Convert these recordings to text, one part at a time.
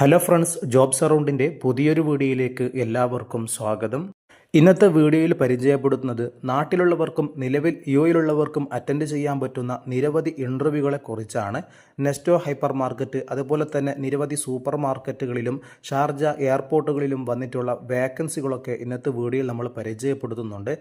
Hello friends, job സറൗണ്ടിൻ്റെ പുതിയൊരു വീഡിയോയിലേക്ക് എല്ലാവർക്കും സ്വാഗതം. ഇന്നത്തെ വീഡിയോയിൽ പരിചയപ്പെടുത്തുന്നത് നാട്ടിലുള്ളവർക്കും നിലവിൽ യുഎയിലുള്ളവർക്കും അറ്റൻഡ് ചെയ്യാൻ പറ്റുന്ന നിരവധി ഇൻ്റർവ്യൂകളെ കുറിച്ചാണ്. നെസ്റ്റോ ഹൈപ്പർ മാർക്കറ്റ്, അതുപോലെ തന്നെ നിരവധി സൂപ്പർ മാർക്കറ്റുകളിലും ഷാർജ എയർപോർട്ടുകളിലും വന്നിട്ടുള്ള വേക്കൻസികളൊക്കെ ഇന്നത്തെ വീഡിയോയിൽ നമ്മൾ പരിചയപ്പെടുത്തുന്നുണ്ട്.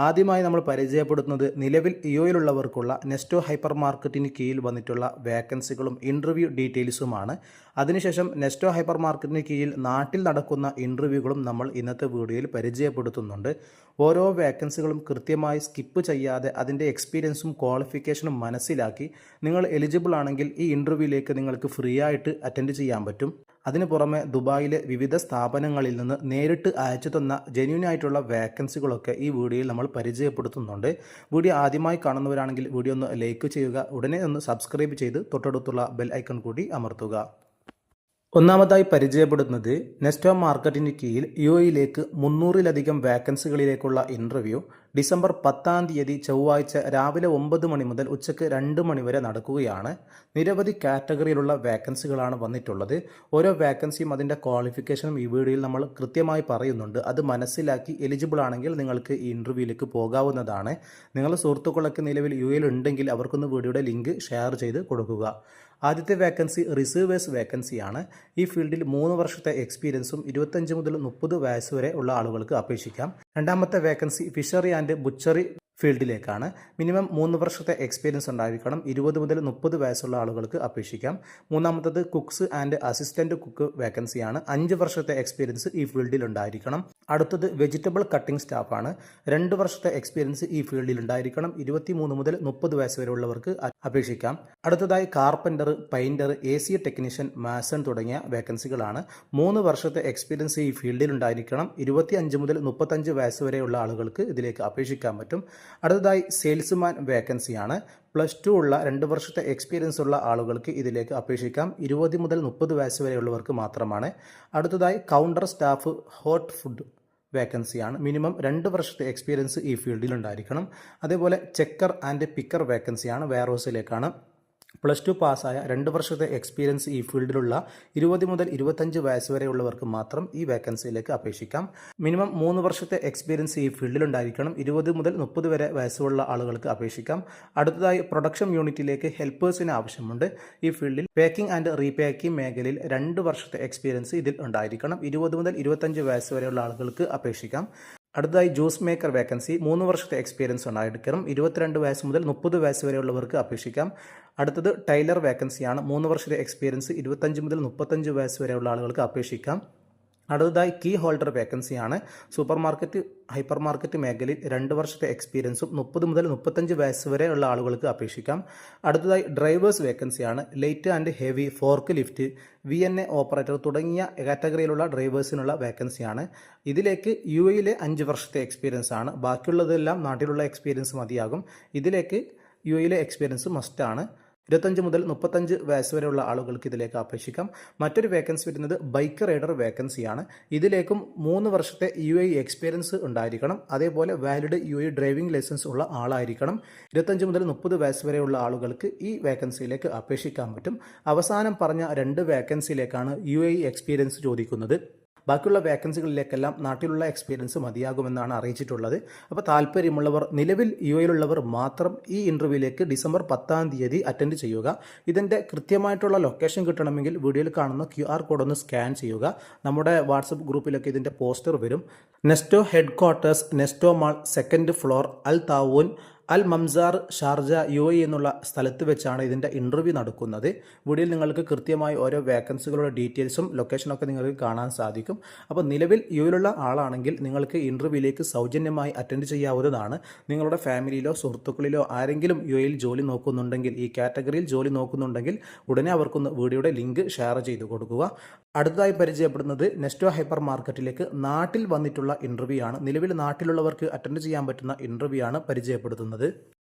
ആദ്യമായി നമ്മൾ പരിചയപ്പെടുത്തുന്നത് നിലവിൽ യുഎയിലുള്ളവർക്കുള്ള നെസ്റ്റോ ഹൈപ്പർ മാർക്കറ്റിന് കീഴിൽ വന്നിട്ടുള്ള വേക്കൻസികളും ഇൻ്റർവ്യൂ ഡീറ്റെയിൽസുമാണ്. അതിനുശേഷം നെസ്റ്റോ ഹൈപ്പർ മാർക്കറ്റിന് കീഴിൽ നാട്ടിൽ നടക്കുന്ന ഇൻ്റർവ്യൂകളും നമ്മൾ ഇന്നത്തെ വീഡിയോയിൽ പരിചയപ്പെടുത്തുന്നുണ്ട്. ഓരോ വേക്കൻസികളും കൃത്യമായി സ്കിപ്പ് ചെയ്യാതെ അതിൻ്റെ എക്സ്പീരിയൻസും ക്വാളിഫിക്കേഷനും മനസ്സിലാക്കി നിങ്ങൾ എലിജിബിൾ ആണെങ്കിൽ ഈ ഇൻ്റർവ്യൂവിലേക്ക് നിങ്ങൾക്ക് ഫ്രീ ആയിട്ട് അറ്റൻഡ് ചെയ്യാൻ പറ്റും. അതിനു പുറമെ ദുബായിലെ വിവിധ സ്ഥാപനങ്ങളിൽ നിന്ന് നേരിട്ട് അയച്ചു തന്ന ജെന്യൂൻ ആയിട്ടുള്ള വേക്കൻസികളൊക്കെ ഈ വീഡിയോയിൽ നമ്മൾ പരിചയപ്പെടുത്തുന്നുണ്ട്. വീഡിയോ ആദ്യമായി കാണുന്നവരാണെങ്കിൽ വീഡിയോ ഒന്ന് ലൈക്ക് ചെയ്യുക, ഉടനെ ഒന്ന് സബ്സ്ക്രൈബ് ചെയ്ത് തൊട്ടടുത്തുള്ള ബെൽ ഐക്കൺ കൂടി അമർത്തുക. ഒന്നാമതായി പരിചയപ്പെടുത്തുന്നത് നെസ്റ്റോ മാർക്കറ്റിന് കീഴിൽ യുഎയിലേക്ക് 300-ലധികം വേക്കൻസികളിലേക്കുള്ള ഇൻ്റർവ്യൂ ഡിസംബർ 10 ചൊവ്വാഴ്ച രാവിലെ 9 മണി മുതൽ ഉച്ചയ്ക്ക് 2 മണി വരെ നടക്കുകയാണ്. നിരവധി കാറ്റഗറിയിലുള്ള വേക്കൻസികളാണ് വന്നിട്ടുള്ളത്. ഓരോ വേക്കൻസിയും അതിൻ്റെ ക്വാളിഫിക്കേഷനും ഈ വീഡിയോയിൽ നമ്മൾ കൃത്യമായി പറയുന്നുണ്ട്. അത് മനസ്സിലാക്കി എലിജിബിൾ ആണെങ്കിൽ നിങ്ങൾക്ക് ഈ ഇൻ്റർവ്യൂവിലേക്ക് പോകാവുന്നതാണ്. നിങ്ങളുടെ സുഹൃത്തുക്കളൊക്കെ നിലവിൽ യുഎയിൽ ഉണ്ടെങ്കിൽ അവർക്കൊന്ന് വീഡിയോയുടെ ലിങ്ക് ഷെയർ ചെയ്ത് കൊടുക്കുക. ആദ്യത്തെ വേക്കൻസി റിസീവേഴ്സ് വേക്കൻസിയാണ്. ഈ ഫീൽഡിൽ 3 വർഷത്തെ എക്സ്പീരിയൻസും 25 മുതൽ 30 വയസ്സ് വരെ ഉള്ള ആളുകൾക്ക് അപേക്ഷിക്കാം. രണ്ടാമത്തെ വേക്കൻസി ഫിഷറി ആൻഡ് ബുച്ചറി ഫീൽഡിലേക്കാണ്. മിനിമം 3 വർഷത്തെ എക്സ്പീരിയൻസ് ഉണ്ടായിരിക്കണം. 20 മുതൽ 30 വയസ്സുള്ള ആളുകൾക്ക് അപേക്ഷിക്കാം. മൂന്നാമത്തത് കുക്സ് ആൻഡ് അസിസ്റ്റന്റ് കുക്ക് വേക്കൻസിയാണ്. 5 വർഷത്തെ എക്സ്പീരിയൻസ് ഈ ഫീൽഡിൽ ഉണ്ടായിരിക്കണം. അടുത്തത് വെജിറ്റബിൾ കട്ടിംഗ് സ്റ്റാഫാണ്. 2 വർഷത്തെ എക്സ്പീരിയൻസ് ഈ ഫീൽഡിൽ ഉണ്ടായിരിക്കണം. 23 മുതൽ 30 വയസ്സ് വരെ ഉള്ളവർക്ക് അപേക്ഷിക്കാം. അടുത്തതായി carpenter, painter, AC technician, mason തുടങ്ങിയ വേക്കൻസികളാണ്. 3 വർഷത്തെ എക്സ്പീരിയൻസ് ഈ ഫീൽഡിൽ ഉണ്ടായിരിക്കണം. 25 മുതൽ 35 വയസ്സ് വരെയുള്ള ആളുകൾക്ക് ഇതിലേക്ക് അപേക്ഷിക്കാൻ പറ്റും. അടുത്തതായി സെയിൽസ്മാൻ വേക്കൻസിയാണ്. +2 ഉള്ള 2 വർഷത്തെ എക്സ്പീരിയൻസ് ഉള്ള ആളുകൾക്ക് ഇതിലേക്ക് അപേക്ഷിക്കാം. 20 മുതൽ 30 വയസ്സ് വരെയുള്ളവർക്ക് മാത്രമാണ്. അടുത്തതായി കൗണ്ടർ സ്റ്റാഫ് ഹോട്ട് ഫുഡ് വേക്കൻസിയാണ്. മിനിമം 2 വർഷത്തെ എക്സ്പീരിയൻസ് ഈ ഫീൽഡിൽ ഉണ്ടായിരിക്കണം. അതേപോലെ ചെക്കർ ആൻഡ് പിക്കർ വേക്കൻസിയാണ്. വെയർഹൗസിലേക്കാണ്. +2 പാസ്സായ 2 വർഷത്തെ എക്സ്പീരിയൻസ് ഈ ഫീൽഡിലുള്ള 20 മുതൽ 25 വയസ്സ് വരെയുള്ളവർക്ക് മാത്രം ഈ വേക്കൻസിയിലേക്ക് അപേക്ഷിക്കാം. മിനിമം 3 വർഷത്തെ എക്സ്പീരിയൻസ് ഈ ഫീൽഡിലുണ്ടായിരിക്കണം. 20 മുതൽ 30 വരെ വയസ്സുള്ള ആളുകൾക്ക് അപേക്ഷിക്കാം. അടുത്തതായി പ്രൊഡക്ഷൻ യൂണിറ്റിലേക്ക് ഹെൽപ്പേഴ്സിന് ആവശ്യമുണ്ട്. ഈ ഫീൽഡിൽ പേക്കിംഗ് ആൻഡ് റീപാക്കിംഗ് മേഖലയിൽ 2 വർഷത്തെ എക്സ്പീരിയൻസ് ഇതിൽ ഉണ്ടായിരിക്കണം. 20 മുതൽ 25 വയസ്സ് വരെയുള്ള ആളുകൾക്ക് അപേക്ഷിക്കാം. അടുത്തതായി ജ്യൂസ് മേക്കർ വേക്കൻസി. 3 വർഷത്തെ എക്സ്പീരിയൻസ് ഉണ്ടായിരിക്കണം. 22 വയസ്സ് മുതൽ 30 വയസ്സ് വരെയുള്ളവർക്ക് അപേക്ഷിക്കാം. അടുത്തത് ടൈലർ വേക്കൻസിയാണ്. 3 വർഷത്തെ എക്സ്പീരിയൻസ് 25 മുതൽ 35 വയസ്സ് വരെയുള്ള ആളുകൾക്ക് അപേക്ഷിക്കാം. അടുത്തതായി കീ ഹോൾഡർ വേക്കൻസിയാണ്. സൂപ്പർ മാർക്കറ്റ്, ഹൈപ്പർ മാർക്കറ്റ് മേഖലയിൽ 2 വർഷത്തെ എക്സ്പീരിയൻസും 30 മുതൽ 35 വയസ്സ് വരെയുള്ള ആളുകൾക്ക് അപേക്ഷിക്കാം. അടുത്തതായി ഡ്രൈവേഴ്സ് വേക്കൻസിയാണ്. Light and heavy, fork lift, VNA operator തുടങ്ങിയ കാറ്റഗറിയിലുള്ള ഡ്രൈവേഴ്സിനുള്ള വേക്കൻസിയാണ്. ഇതിലേക്ക് യുഎയിലെ 5 വർഷത്തെ എക്സ്പീരിയൻസ് ആണ്. ബാക്കിയുള്ളതെല്ലാം നാട്ടിലുള്ള എക്സ്പീരിയൻസ് മതിയാകും. ഇതിലേക്ക് യുഎയിലെ എക്സ്പീരിയൻസ് മസ്റ്റാണ്. 25 മുതൽ 35 വയസ്സ് വരെയുള്ള ആളുകൾക്ക് ഇതിലേക്ക് അപേക്ഷിക്കാം. മറ്റൊരു വേക്കൻസി വരുന്നത് ബൈക്ക് റൈഡർ വേക്കൻസിയാണ്. ഇതിലേക്കും 3 വർഷത്തെ UAE എക്സ്പീരിയൻസ് ഉണ്ടായിരിക്കണം. അതേപോലെ വാലിഡ് UAE ഡ്രൈവിംഗ് ലൈസൻസ് ഉള്ള ആളായിരിക്കണം. 25 മുതൽ 30 വയസ്സ് വരെയുള്ള ആളുകൾക്ക് ഈ വേക്കൻസിയിലേക്ക് അപേക്ഷിക്കാൻ പറ്റും. അവസാനം പറഞ്ഞ 2 വേക്കൻസിയിലേക്കാണ് UAE എക്സ്പീരിയൻസ് ചോദിക്കുന്നത്. ബാക്കിയുള്ള വേക്കൻസികളിലേക്കെല്ലാം നാട്ടിലുള്ള എക്സ്പീരിയൻസ് മതിയാകുമെന്നാണ് അറിയിച്ചിട്ടുള്ളത്. അപ്പോൾ താല്പര്യമുള്ളവർ, നിലവിൽ യുഎയിലുള്ളവർ മാത്രം ഈ ഇൻ്റർവ്യൂവിലേക്ക് ഡിസംബർ 10 അറ്റൻഡ് ചെയ്യുക. ഇതിൻ്റെ കൃത്യമായിട്ടുള്ള ലൊക്കേഷൻ കിട്ടണമെങ്കിൽ വീഡിയോയിൽ കാണുന്ന QR കോഡ് ഒന്ന് സ്കാൻ ചെയ്യുക. നമ്മുടെ വാട്സപ്പ് ഗ്രൂപ്പിലൊക്കെ ഇതിൻ്റെ പോസ്റ്റർ വരും. Nesto headquarters, Nesto mall, 2nd floor, Al Taawun, Al Mamzar, Sharjah, UAE എന്നുള്ള സ്ഥലത്ത് വെച്ചാണ് ഇതിൻ്റെ ഇൻ്റർവ്യൂ നടക്കുന്നത്. വീഡിയോയിൽ നിങ്ങൾക്ക് കൃത്യമായി ഓരോ വേക്കൻസികളുടെ ഡീറ്റെയിൽസും ലൊക്കേഷനൊക്കെ നിങ്ങൾക്ക് കാണാൻ സാധിക്കും. അപ്പോൾ നിലവിൽ യുഎയിലുള്ള ആളാണെങ്കിൽ നിങ്ങൾക്ക് ഇൻ്റർവ്യൂവിലേക്ക് സൗജന്യമായി അറ്റൻഡ് ചെയ്യാവുന്നതാണ്. നിങ്ങളുടെ ഫാമിലിയിലോ സുഹൃത്തുക്കളിലോ ആരെങ്കിലും യുഎയിൽ ജോലി നോക്കുന്നുണ്ടെങ്കിൽ, ഈ കാറ്റഗറിയിൽ ജോലി നോക്കുന്നുണ്ടെങ്കിൽ ഉടനെ അവർക്കൊന്ന് വീഡിയോയുടെ ലിങ്ക് ഷെയർ ചെയ്ത് കൊടുക്കുക. അടുത്തതായി പരിചയപ്പെടുന്നത് നെസ്റ്റോ ഹൈപ്പർ മാർക്കറ്റിലേക്ക് നാട്ടിൽ വന്നിട്ടുള്ള ഇൻ്റർവ്യൂ ആണ്. നിലവിൽ നാട്ടിലുള്ളവർക്ക് അറ്റൻഡ് ചെയ്യാൻ പറ്റുന്ന ഇൻ്റർവ്യൂ ആണ് പരിചയപ്പെടുത്തുന്നത്.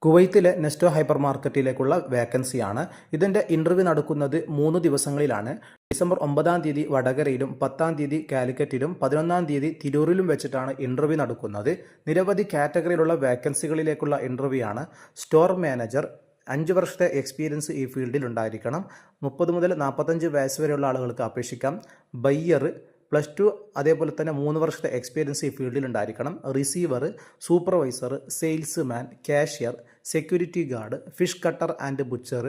കുവൈത്തിലെ നെസ്റ്റോ ഹൈപ്പർ മാർക്കറ്റിലേക്കുള്ള വേക്കൻസിയാണ്. ഇതിൻ്റെ ഇൻ്റർവ്യൂ നടക്കുന്നത് 3 ദിവസങ്ങളിലാണ്. ഡിസംബർ 9 വടകരയിലും 10 കാലിക്കറ്റിലും 11 തിരൂരിലും വെച്ചിട്ടാണ് ഇൻ്റർവ്യൂ നടക്കുന്നത്. നിരവധി കാറ്റഗറിയിലുള്ള വേക്കൻസികളിലേക്കുള്ള ഇൻ്റർവ്യൂ ആണ്. സ്റ്റോർ മാനേജർ, 5 വർഷത്തെ എക്സ്പീരിയൻസ് ഈ ഫീൽഡിൽ ഉണ്ടായിരിക്കണം. 30 മുതൽ 45 വയസ്സ് വരെയുള്ള ആളുകൾക്ക് അപേക്ഷിക്കാം. ബയ്യർ +2 അതേപോലെ തന്നെ 3 വർഷത്തെ എക്സ്പീരിയൻസ് ഈ ഫീൽഡിൽ ഉണ്ടായിരിക്കണം. Receiver, supervisor, salesman, cashier, security guard, fish cutter and butcher,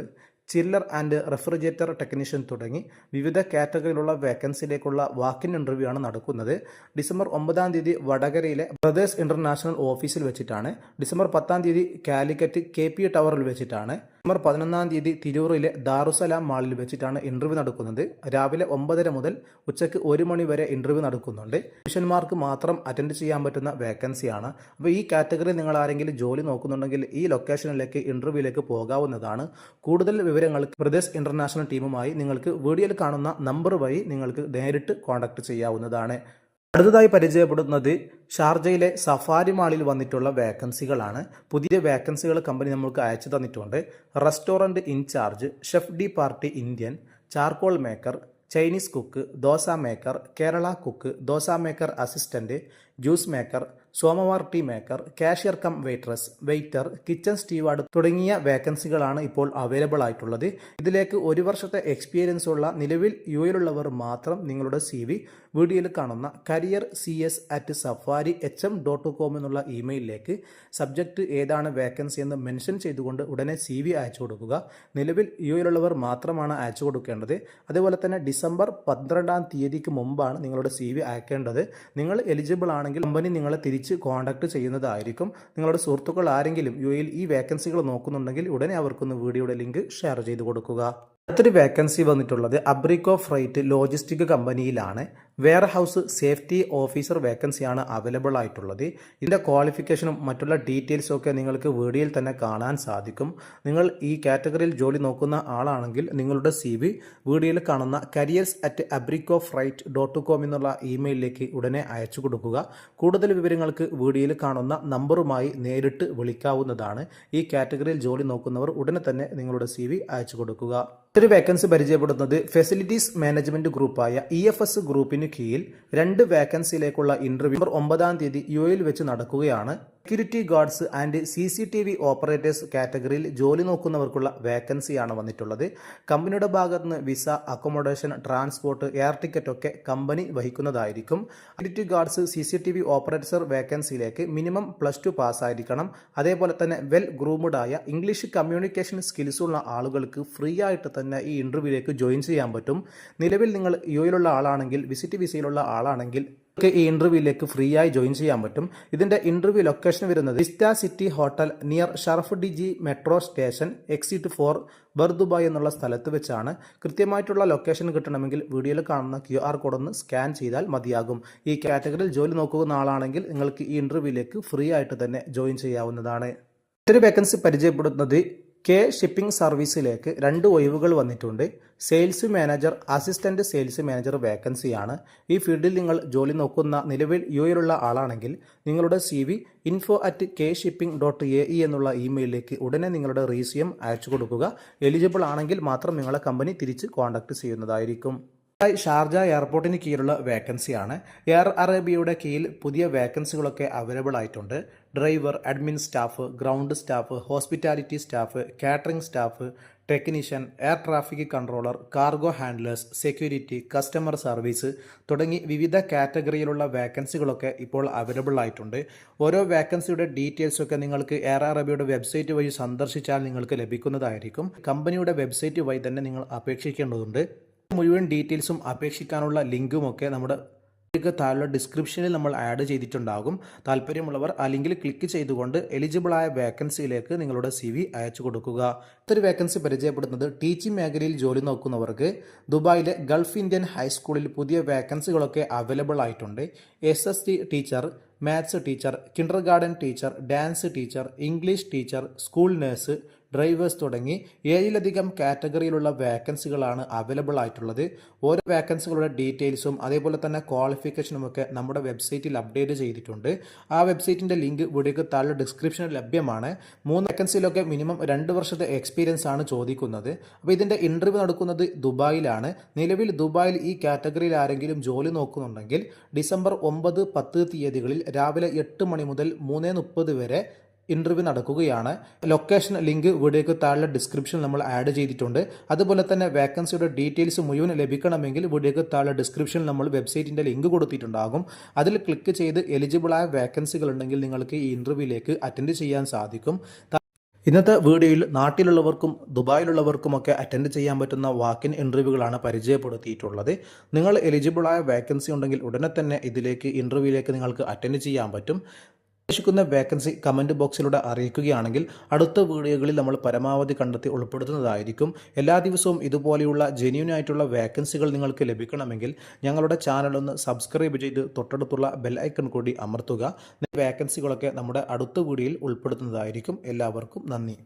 chiller and refrigerator technician തുടങ്ങി വിവിധ കാറ്റഗറിയിലുള്ള വേക്കൻസിയിലേക്കുള്ള വാക്കിൻ ഇൻ്റർവ്യൂ ആണ് നടക്കുന്നത്. ഡിസംബർ 9 വടകരയിലെ ബ്രദേഴ്സ് ഇൻ്റർനാഷണൽ ഓഫീസിൽ വെച്ചിട്ടാണ്. ഡിസംബർ 10 കാലിക്കറ്റ് KP ടവറിൽ വെച്ചിട്ടാണ്. ഡിസംബർ 11 തിരൂറിലെ ദാറുസലാം മാളിൽ വെച്ചിട്ടാണ് ഇൻ്റർവ്യൂ നടക്കുന്നത്. രാവിലെ 9:30 മുതൽ ഉച്ചയ്ക്ക് 1 മണി വരെ ഇൻ്റർവ്യൂ നടക്കുന്നുണ്ട്. പുരുഷന്മാർക്ക് മാത്രം അറ്റൻഡ് ചെയ്യാൻ പറ്റുന്ന വേക്കൻസിയാണ്. അപ്പോൾ ഈ കാറ്റഗറിയിൽ നിങ്ങൾ ആരെങ്കിലും ജോലി നോക്കുന്നുണ്ടെങ്കിൽ ഈ ലൊക്കേഷനിലേക്ക് ഇൻ്റർവ്യൂവിലേക്ക് പോകാവുന്നതാണ്. കൂടുതൽ വിവരങ്ങൾക്ക് ബ്രദേഴ്സ് ഇൻ്റർനാഷണൽ ടീമുമായി നിങ്ങൾക്ക് വീഡിയോയിൽ കാണുന്ന നമ്പർ വഴി നിങ്ങൾക്ക് നേരിട്ട് കോൺടാക്ട് ചെയ്യാവുന്നതാണ്. അടുത്തതായി പരിചയപ്പെടുന്നത് ഷാർജയിലെ സഫാരി മാളിൽ വന്നിട്ടുള്ള വേക്കൻസികളാണ്. പുതിയ വേക്കൻസികൾ കമ്പനി നമുക്ക് അയച്ചു തന്നിട്ടുണ്ട്. Restaurant in charge, chef de partie Indian, charcoal maker, Chinese cook, dosa maker, Kerala cook, dosa maker assistant, juice maker, samovar tea maker, cashier cum waitress, waiter, kitchen steward തുടങ്ങിയ വേക്കൻസികളാണ് ഇപ്പോൾ അവൈലബിൾ ആയിട്ടുള്ളത്. ഇതിലേക്ക് 1 വർഷത്തെ എക്സ്പീരിയൻസ് ഉള്ള നിലവിൽ UAയിലുള്ളവർ മാത്രം നിങ്ങളുടെ CV വീഡിയോയിൽ കാണുന്ന careers@safarihm.com എന്നുള്ള ഇമെയിലിലേക്ക് സബ്ജക്റ്റ് ഏതാണ് വേക്കൻസി എന്ന് മെൻഷൻ ചെയ്തുകൊണ്ട് ഉടനെ CV അയച്ചു കൊടുക്കുക. നിലവിൽ UAയിലുള്ളവർ മാത്രമാണ് അയച്ചു കൊടുക്കേണ്ടത്. അതുപോലെ തന്നെ ഡിസംബർ 12 മുമ്പാണ് നിങ്ങളുടെ CV അയക്കേണ്ടത്. നിങ്ങൾ എലിജിബിൾ ആണെങ്കിൽ കമ്പനി നിങ്ങളെ തിരിച്ച് കോൺടാക്ട് ചെയ്യുന്നതായിരിക്കും. നിങ്ങളുടെ സുഹൃത്തുക്കൾ ആരെങ്കിലും UAയിൽ ഈ വേക്കൻസികൾ നോക്കുന്നുണ്ടെങ്കിൽ ഉടനെ അവർക്കൊന്ന് വീഡിയോയുടെ ലിങ്ക് ഷെയർ ചെയ്ത് കൊടുക്കുക. അടുത്തൊരു വേക്കൻസി വന്നിട്ടുള്ളത് അബ്രിക്കോ ഫ്രൈറ്റ് ലോജിസ്റ്റിക് കമ്പനിയിലാണ്. വെയർ ഹൗസ് സേഫ്റ്റി ഓഫീസർ വേക്കൻസിയാണ് അവൈലബിൾ ആയിട്ടുള്ളത്. ഇതിൻ്റെ ക്വാളിഫിക്കേഷനും മറ്റുള്ള ഡീറ്റെയിൽസും ഒക്കെ നിങ്ങൾക്ക് വീഡിയോയിൽ തന്നെ കാണാൻ സാധിക്കും. നിങ്ങൾ ഈ കാറ്റഗറിയിൽ ജോലി നോക്കുന്ന ആളാണെങ്കിൽ നിങ്ങളുടെ CV വീഡിയോയിൽ കാണുന്ന careers@abricofreight.com എന്നുള്ള ഇമെയിലിലേക്ക് ഉടനെ അയച്ചു കൊടുക്കുക. കൂടുതൽ വിവരങ്ങൾക്ക് വീഡിയോയിൽ കാണുന്ന നമ്പറുമായി നേരിട്ട് വിളിക്കാവുന്നതാണ്. ഈ കാറ്റഗറിയിൽ ജോലി നോക്കുന്നവർ ഉടനെ തന്നെ നിങ്ങളുടെ CV അയച്ചു കൊടുക്കുക. ഒരു വേക്കൻസി പരിചയപ്പെടുന്നത് ഫെസിലിറ്റീസ് മാനേജ്മെന്റ് ഗ്രൂപ്പായ EFS ഗ്രൂപ്പിന് കീഴിൽ 2 വേക്കൻസിയിലേക്കുള്ള ഇൻ്റർവ്യൂ നവംബർ 9 UAയിൽ വെച്ച് നടക്കുകയാണ്. Security guards and CCTV operators കാറ്റഗറിയിൽ ജോലി നോക്കുന്നവർക്കുള്ള വേക്കൻസിയാണ് വന്നിട്ടുള്ളത്. കമ്പനിയുടെ ഭാഗത്ത് നിന്ന് visa, accommodation, transport, air ticket ഒക്കെ കമ്പനി വഹിക്കുന്നതായിരിക്കും. സെക്യൂരിറ്റി ഗാർഡ്സ് CCTV ഓപ്പറേറ്റർ വേക്കൻസിയിലേക്ക് മിനിമം +2 പാസ്സായിരിക്കണം. അതേപോലെ തന്നെ വെൽ ഗ്രൂംഡ് ആയ ഇംഗ്ലീഷ് കമ്മ്യൂണിക്കേഷൻ സ്കിൽസ് ഉള്ള ആളുകൾക്ക് ഫ്രീ ആയിട്ട് തന്നെ ഈ ഇൻ്റർവ്യൂവിലേക്ക് ജോയിൻ ചെയ്യാൻ പറ്റും. നിലവിൽ നിങ്ങൾ UAയിലുള്ള ആളാണെങ്കിൽ, വിസിറ്റ് വിസയിലുള്ള ആളാണെങ്കിൽ ഈ ഇൻ്റർവ്യൂവിലേക്ക് ഫ്രീ ആയി ജോയിൻ ചെയ്യാൻ പറ്റും. ഇതിൻ്റെ ഇൻ്റർവ്യൂ ലൊക്കേഷൻ വരുന്നത് vista city hotel near Sharaf DG metro station exit 4 Bur Dubai എന്നുള്ള സ്ഥലത്ത് വെച്ചാണ്. കൃത്യമായിട്ടുള്ള ലൊക്കേഷൻ കിട്ടണമെങ്കിൽ വീഡിയോയിൽ കാണുന്ന QR കോഡ് ഒന്ന് സ്കാൻ ചെയ്താൽ മതിയാകും. ഈ കാറ്റഗറിയിൽ ജോലി നോക്കുന്ന ആളാണെങ്കിൽ നിങ്ങൾക്ക് ഈ ഇൻ്റർവ്യൂവിലേക്ക് ഫ്രീ ആയിട്ട് തന്നെ ജോയിൻ ചെയ്യാവുന്നതാണ്. മറ്റൊരു വേക്കൻസി പരിചയപ്പെടുന്നത് ഷിപ്പിംഗ് സർവീസിലേക്ക് 2 ഒഴിവുകൾ വന്നിട്ടുണ്ട്. Sales manager, assistant sales manager വേക്കൻസിയാണ്. ഈ ഫീൽഡിൽ നിങ്ങൾ ജോലി നോക്കുന്ന നിലവിൽ UAയിലുള്ള ആളാണെങ്കിൽ നിങ്ങളുടെ CV info@kshipping.ae എന്നുള്ള ഇമെയിലിലേക്ക് ഉടനെ നിങ്ങളുടെ റീസ്യൂം അയച്ചു കൊടുക്കുക. എലിജിബിൾ ആണെങ്കിൽ മാത്രം നിങ്ങളെ കമ്പനി തിരിച്ച് കോൺടാക്ട് ചെയ്യുന്നതായിരിക്കും. ഷാർജ എയർപോർട്ടിന് കീഴിലുള്ള വേക്കൻസിയാണ്. എയർ അറേബ്യയുടെ കീഴിൽ പുതിയ വേക്കൻസികളൊക്കെ അവൈലബിൾ ആയിട്ടുണ്ട്. Driver, admin staff, ground staff, hospitality staff, catering staff, technician, air traffic controller, cargo handlers, security, customer service തുടങ്ങി വിവിധ കാറ്റഗറിയിലുള്ള വേക്കൻസികളൊക്കെ ഇപ്പോൾ അവൈലബിൾ ആയിട്ടുണ്ട്. ഓരോ വേക്കൻസിയുടെ ഡീറ്റെയിൽസൊക്കെ നിങ്ങൾക്ക് എയർ അറേബ്യയുടെ വെബ്സൈറ്റ് വഴി സന്ദർശിച്ചാൽ നിങ്ങൾക്ക് ലഭിക്കുന്നതായിരിക്കും. കമ്പനിയുടെ വെബ്സൈറ്റ് വഴി തന്നെ നിങ്ങൾ അപേക്ഷിക്കേണ്ടതുണ്ട്. മുഴുവൻ ഡീറ്റെയിൽസും അപേക്ഷിക്കാനുള്ള ലിങ്കുമൊക്കെ നമ്മുടെ താഴെ ഡിസ്ക്രിപ്ഷനിൽ നമ്മൾ ആഡ് ചെയ്തിട്ടുണ്ടാകും. താല്പര്യമുള്ളവർ ആ ലിങ്കിൽ ക്ലിക്ക് ചെയ്തുകൊണ്ട് എലിജിബിളായ വേക്കൻസിയിലേക്ക് നിങ്ങളുടെ CV അയച്ചു കൊടുക്കുക. മറ്റൊരു വേക്കൻസി പരിചയപ്പെടുന്നത് ടീച്ചിങ് മേഖലയിൽ ജോലി നോക്കുന്നവർക്ക് ദുബായിലെ ഗൾഫ് ഇന്ത്യൻ ഹൈസ്കൂളിൽ പുതിയ വേക്കൻസികളൊക്കെ അവൈലബിൾ ആയിട്ടുണ്ട്. SST teacher, maths teacher, Kinder garden teacher, dance teacher, English teacher, school nurse, drivers തുടങ്ങി 7ലധികം കാറ്റഗറിയിലുള്ള വേക്കൻസികളാണ് അവൈലബിൾ ആയിട്ടുള്ളത്. ഓരോ വേക്കൻസികളുടെ ഡീറ്റെയിൽസും അതേപോലെ തന്നെ ക്വാളിഫിക്കേഷനുമൊക്കെ നമ്മുടെ വെബ്സൈറ്റിൽ അപ്ഡേറ്റ് ചെയ്തിട്ടുണ്ട്. ആ വെബ്സൈറ്റിൻ്റെ ലിങ്ക് വീഡിയോക്ക് താഴെ ഡിസ്ക്രിപ്ഷനിൽ ലഭ്യമാണ്. 3 വേക്കൻസിയിലൊക്കെ മിനിമം 2 വർഷത്തെ എക്സ്പീരിയൻസ് ആണ് ചോദിക്കുന്നത്. അപ്പോൾ ഇതിൻ്റെ ഇൻ്റർവ്യൂ നടക്കുന്നത് ദുബായിലാണ്. നിലവിൽ ദുബായിൽ ഈ കാറ്റഗറിയിൽ ആരെങ്കിലും ജോലി നോക്കുന്നുണ്ടെങ്കിൽ ഡിസംബർ 9, 10 തീയതികളിൽ രാവിലെ 8 മണി മുതൽ 3:30 വരെ ഇൻ്റർവ്യൂ നടക്കുകയാണ്. ലൊക്കേഷൻ ലിങ്ക് വീഡിയോയ്ക്ക് താഴെ ഡിസ്ക്രിപ്ഷനിൽ നമ്മൾ ആഡ് ചെയ്തിട്ടുണ്ട്. അതുപോലെ തന്നെ വേക്കൻസിയുടെ ഡീറ്റെയിൽസ് മുഴുവൻ ലഭിക്കണമെങ്കിൽ വീഡിയോയ്ക്ക് താഴെ ഡിസ്ക്രിപ്ഷനിൽ നമ്മൾ വെബ്സൈറ്റിൻ്റെ ലിങ്ക് കൊടുത്തിട്ടുണ്ടാകും. അതിൽ ക്ലിക്ക് ചെയ്ത് എലിജിബിളായ വേക്കൻസികൾ ഉണ്ടെങ്കിൽ നിങ്ങൾക്ക് ഈ ഇൻ്റർവ്യൂവിലേക്ക് അറ്റൻഡ് ചെയ്യാൻ സാധിക്കും. ഇന്നത്തെ വീഡിയോയിൽ നാട്ടിലുള്ളവർക്കും ദുബായിലുള്ളവർക്കുമൊക്കെ അറ്റൻഡ് ചെയ്യാൻ പറ്റുന്ന വാക്കിൻ ഇൻ്റർവ്യൂകളാണ് പരിചയപ്പെടുത്തിയിട്ടുള്ളത്. നിങ്ങൾ എലിജിബിളായ വേക്കൻസി ഉണ്ടെങ്കിൽ ഉടനെ തന്നെ ഇൻ്റർവ്യൂവിലേക്ക് നിങ്ങൾക്ക് അറ്റൻഡ് ചെയ്യാൻ പറ്റും. ഉദ്ദേശിക്കുന്ന വേക്കൻസി കമൻറ്റ് ബോക്സിലൂടെ അറിയിക്കുകയാണെങ്കിൽ അടുത്ത വീഡിയോകളിൽ നമ്മൾ പരമാവധി കണ്ടെത്തി ഉൾപ്പെടുത്തുന്നതായിരിക്കും. എല്ലാ ദിവസവും ഇതുപോലെയുള്ള ജെന്യൂൻ ആയിട്ടുള്ള വേക്കൻസികൾ നിങ്ങൾക്ക് ലഭിക്കണമെങ്കിൽ ഞങ്ങളുടെ ചാനലൊന്ന് സബ്സ്ക്രൈബ് ചെയ്ത് തൊട്ടടുത്തുള്ള ബെൽ ഐക്കൺ കൂടി അമർത്തുക. വേക്കൻസികളൊക്കെ നമ്മുടെ അടുത്ത വീഡിയോയിൽ ഉൾപ്പെടുത്തുന്നതായിരിക്കും. എല്ലാവർക്കും നന്ദി.